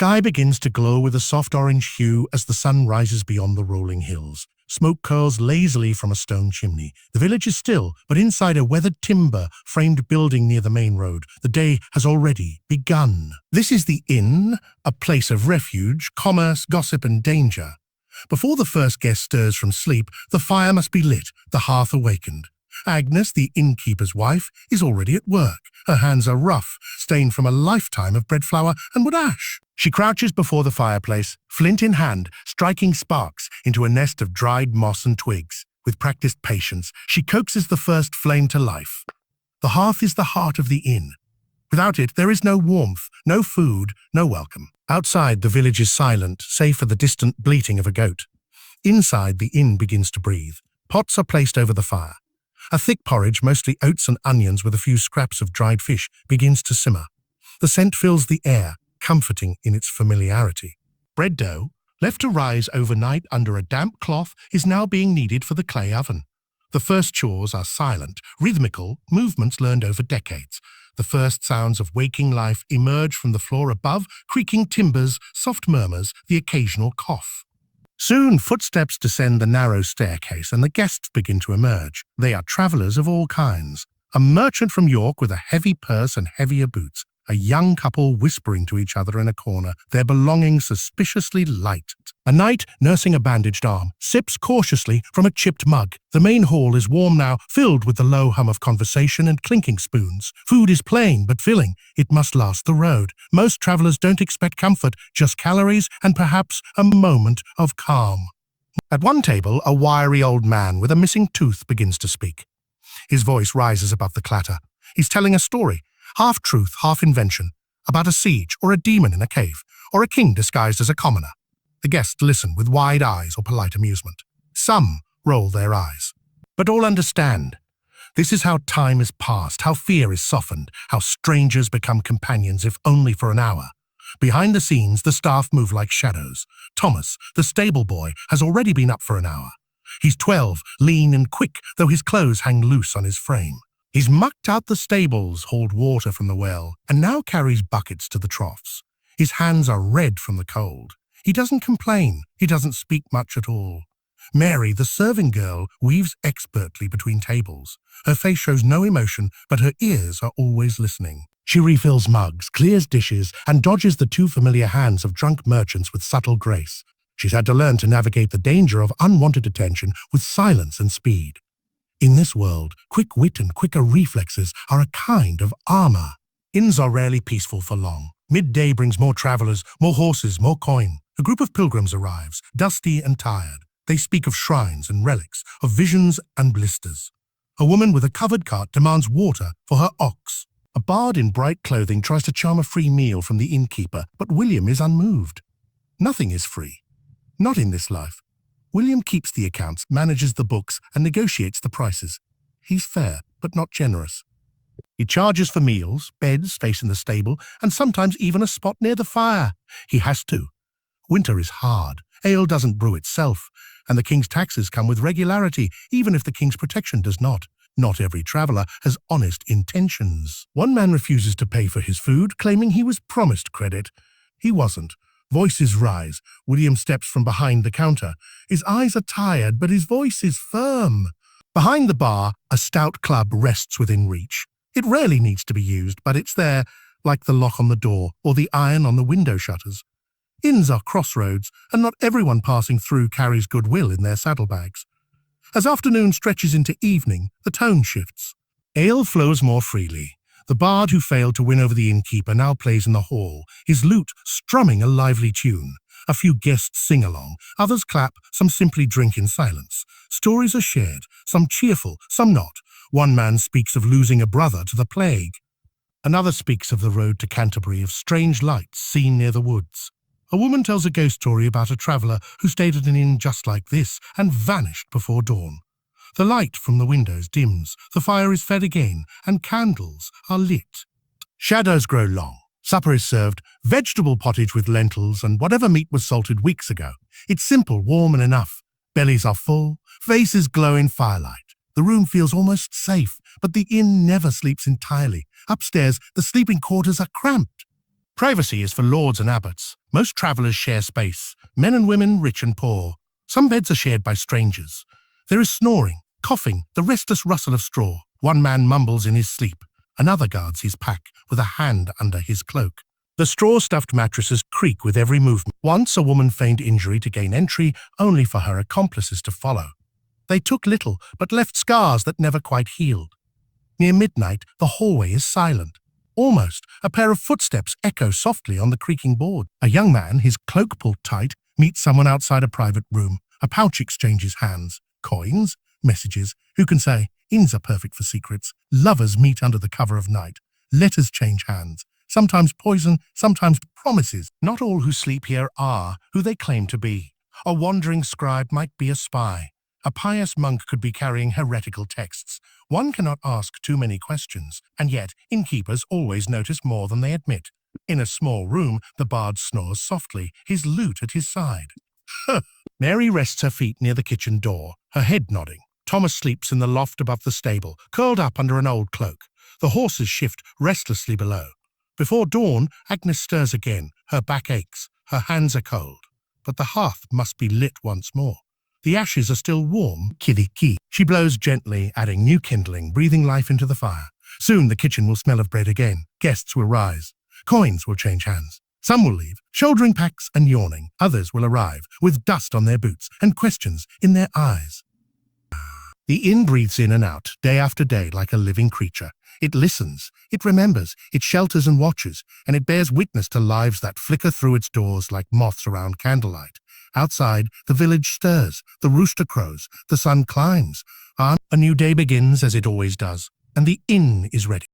sky begins to glow with a soft orange hue as the sun rises beyond the rolling hills. Smoke curls lazily from a stone chimney. The village is still, but inside a weathered timber-framed building near the main road, the day has already begun. This is the inn, a place of refuge, commerce, gossip, and danger. Before the first guest stirs from sleep, the fire must be lit, the hearth awakened. Agnes, the innkeeper's wife, is already at work. Her hands are rough, stained from a lifetime of bread flour and wood ash. She crouches before the fireplace, flint in hand, striking sparks into a nest of dried moss and twigs. With practiced patience, she coaxes the first flame to life. The hearth is the heart of the inn. Without it, there is no warmth, no food, no welcome. Outside, the village is silent, save for the distant bleating of a goat. Inside, the inn begins to breathe. Pots are placed over the fire. A thick porridge, mostly oats and onions with a few scraps of dried fish, begins to simmer. The scent fills the air, comforting in its familiarity. Bread dough, left to rise overnight under a damp cloth, is now being kneaded for the clay oven. The first chores are silent, rhythmical movements learned over decades. The first sounds of waking life emerge from the floor above, creaking timbers, soft murmurs, the occasional cough. Soon footsteps descend the narrow staircase and the guests begin to emerge. They are travelers of all kinds. A merchant from York with a heavy purse and heavier boots. A young couple whispering to each other in a corner, their belongings suspiciously light. A knight, nursing a bandaged arm, sips cautiously from a chipped mug. The main hall is warm now, filled with the low hum of conversation and clinking spoons. Food is plain but filling. It must last the road. Most travelers don't expect comfort, just calories and perhaps a moment of calm. At one table, a wiry old man with a missing tooth begins to speak. His voice rises above the clatter. He's telling a story. Half truth, half invention, about a siege or a demon in a cave, or a king disguised as a commoner. The guests listen with wide eyes or polite amusement. Some roll their eyes. But all understand. This is how time is passed, how fear is softened, how strangers become companions if only for an hour. Behind the scenes, the staff move like shadows. Thomas, the stable boy, has already been up for an hour. He's 12, lean and quick, though his clothes hang loose on his frame. He's mucked out the stables, hauled water from the well, and now carries buckets to the troughs. His hands are red from the cold. He doesn't complain. He doesn't speak much at all. Mary, the serving girl, weaves expertly between tables. Her face shows no emotion, but her ears are always listening. She refills mugs, clears dishes, and dodges the too familiar hands of drunk merchants with subtle grace. She's had to learn to navigate the danger of unwanted attention with silence and speed. In this world, quick wit and quicker reflexes are a kind of armor. Inns are rarely peaceful for long. Midday brings more travelers, more horses, more coin. A group of pilgrims arrives, dusty and tired. They speak of shrines and relics, of visions and blisters. A woman with a covered cart demands water for her ox. A bard in bright clothing tries to charm a free meal from the innkeeper, but William is unmoved. Nothing is free. Not in this life. William keeps the accounts, manages the books, and negotiates the prices. He's fair, but not generous. He charges for meals, beds facing the stable, and sometimes even a spot near the fire. He has to. Winter is hard. Ale doesn't brew itself, and the king's taxes come with regularity, even if the king's protection does not. Not every traveller has honest intentions. One man refuses to pay for his food, claiming he was promised credit. He wasn't. Voices rise. William steps from behind the counter. His eyes are tired, but his voice is firm. Behind the bar, a stout club rests within reach. It rarely needs to be used, but it's there, like the lock on the door or the iron on the window shutters. Inns are crossroads, and not everyone passing through carries goodwill in their saddlebags. As afternoon stretches into evening, the tone shifts. Ale flows more freely. The bard who failed to win over the innkeeper now plays in the hall, his lute strumming a lively tune. A few guests sing along, others clap, some simply drink in silence. Stories are shared, some cheerful, some not. One man speaks of losing a brother to the plague. Another speaks of the road to Canterbury, of strange lights seen near the woods. A woman tells a ghost story about a traveller who stayed at an inn just like this and vanished before dawn. The light from the windows dims, the fire is fed again, and candles are lit. Shadows grow long. Supper is served, vegetable pottage with lentils and whatever meat was salted weeks ago. It's simple, warm and enough. Bellies are full, faces glow in firelight. The room feels almost safe, but the inn never sleeps entirely. Upstairs, the sleeping quarters are cramped. Privacy is for lords and abbots. Most travelers share space, men and women, rich and poor. Some beds are shared by strangers. There is snoring, coughing, the restless rustle of straw. One man mumbles in his sleep. Another guards his pack with a hand under his cloak. The straw-stuffed mattresses creak with every movement. Once a woman feigned injury to gain entry, only for her accomplices to follow. They took little, but left scars that never quite healed. Near midnight, the hallway is silent. Almost, a pair of footsteps echo softly on the creaking board. A young man, his cloak pulled tight, meets someone outside a private room. A pouch exchanges hands. Coins, messages. Who can say? Inns are perfect for secrets. Lovers meet under the cover of night. Letters change hands. Sometimes poison, sometimes promises. Not all who sleep here are who they claim to be. A wandering scribe might be a spy. A pious monk could be carrying heretical texts. One cannot ask too many questions, and yet innkeepers always notice more than they admit. In a small room, the bard snores softly, his lute at his side. Mary rests her feet near the kitchen door, her head nodding. Thomas sleeps in the loft above the stable, curled up under an old cloak. The horses shift restlessly below. Before dawn, Agnes stirs again. Her back aches. Her hands are cold. But the hearth must be lit once more. The ashes are still warm. Kiddy-key. She blows gently, adding new kindling, breathing life into the fire. Soon the kitchen will smell of bread again. Guests will rise. Coins will change hands. Some will leave, shouldering packs and yawning. Others will arrive, with dust on their boots and questions in their eyes. The inn breathes in and out, day after day, like a living creature. It listens, it remembers, it shelters and watches, and it bears witness to lives that flicker through its doors like moths around candlelight. Outside, the village stirs, the rooster crows, the sun climbs. A new day begins as it always does, and the inn is ready.